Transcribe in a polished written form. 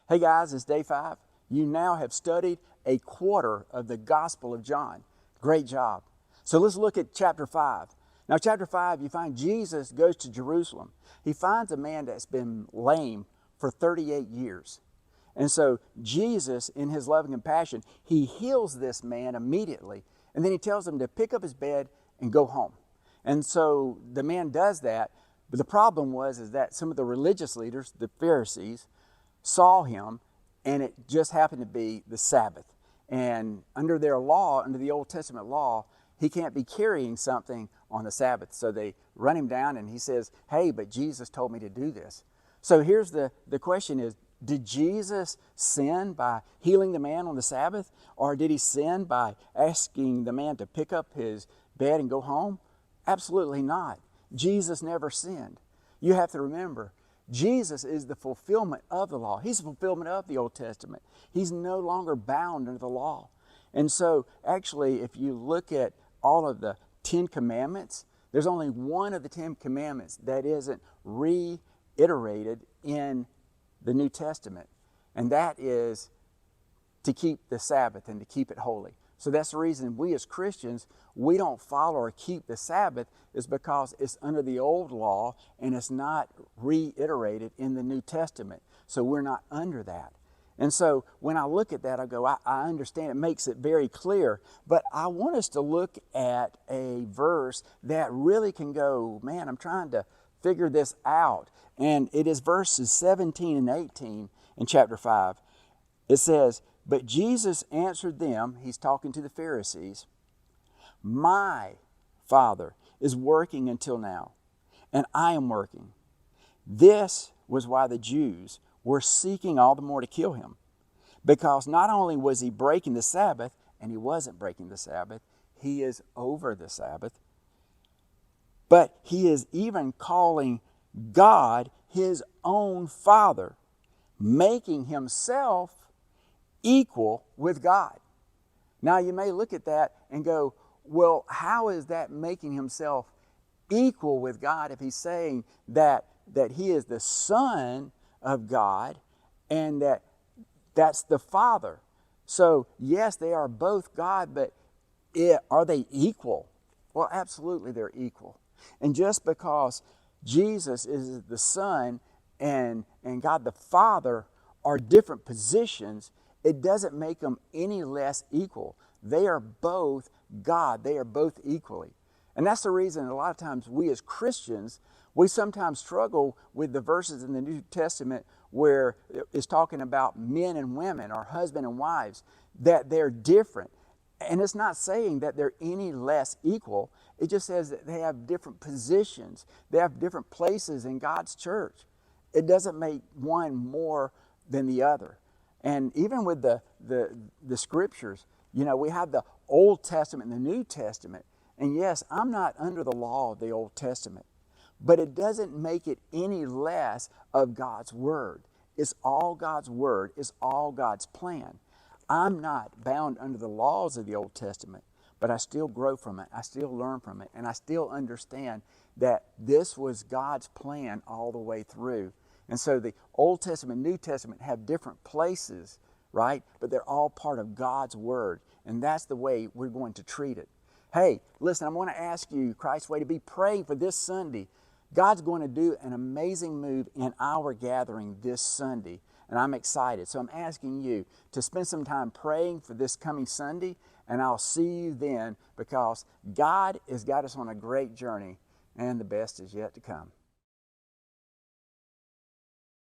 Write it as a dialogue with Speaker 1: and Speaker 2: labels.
Speaker 1: Hey guys, it's day 5. You now have studied a quarter of the Gospel of John. Great job. So let's look at chapter 5. Now, chapter 5, you find Jesus goes to Jerusalem. He finds a man that's been lame for 38 years. And so Jesus, in his love and compassion, he heals this man immediately. And then he tells him to pick up his bed and go home. And so the man does that. But the problem is that some of the religious leaders, the Pharisees, saw him, and it just happened to be the Sabbath. And under their law, under the Old Testament law, he can't be carrying something on the Sabbath. So they run him down, and he says, hey, but Jesus told me to do this. So here's the question is, did Jesus sin by healing the man on the Sabbath? Or did he sin by asking the man to pick up his bed and go home? Absolutely not. Jesus never sinned. You have to remember, Jesus is the fulfillment of the law. He's the fulfillment of the Old Testament. He's no longer bound under the law. And so actually, if you look at all of the 10 commandments, there's only one of the 10 commandments that isn't reiterated in the New Testament. And that is to keep the Sabbath and to keep it holy. So that's the reason we as Christians, we don't follow or keep the Sabbath, is because it's under the old law and it's not reiterated in the New Testament. So we're not under that. And so when I look at that, I go, I understand, it makes it very clear. But I want us to look at a verse that really can go, man, I'm trying to figure this out. And it is verses 17 and 18 in chapter 5. It says, but Jesus answered them, he's talking to the Pharisees, my Father is working until now, and I am working. This was why the Jews were seeking all the more to kill him, because not only was he breaking the Sabbath, and he wasn't breaking the Sabbath, he is over the Sabbath, but he is even calling God his own Father, making himself equal with God. Now you may look at that and go, well, how is that making himself equal with God if he's saying that he is the Son of God and that's the Father? So yes, they are both God, but are they equal? Well, absolutely they're equal. And just because Jesus is the Son and God the Father are different positions, it doesn't make them any less equal. They are both God. They are both equally. And that's the reason a lot of times we as Christians, we sometimes struggle with the verses in the New Testament where it's talking about men and women or husband and wives, that they're different. And it's not saying that they're any less equal. It just says that they have different positions. They have different places in God's church. It doesn't make one more than the other. And even with the scriptures, you know, we have the Old Testament and the New Testament. And yes, I'm not under the law of the Old Testament, but it doesn't make it any less of God's Word. It's all God's Word. It's all God's plan. I'm not bound under the laws of the Old Testament, but I still grow from it. I still learn from it. And I still understand that this was God's plan all the way through. And so the Old Testament, New Testament have different places, right? But they're all part of God's Word. And that's the way we're going to treat it. Hey, listen, I'm going to ask you, Christway, to be praying for this Sunday. God's going to do an amazing move in our gathering this Sunday. And I'm excited. So I'm asking you to spend some time praying for this coming Sunday. And I'll see you then, because God has got us on a great journey. And the best is yet to come.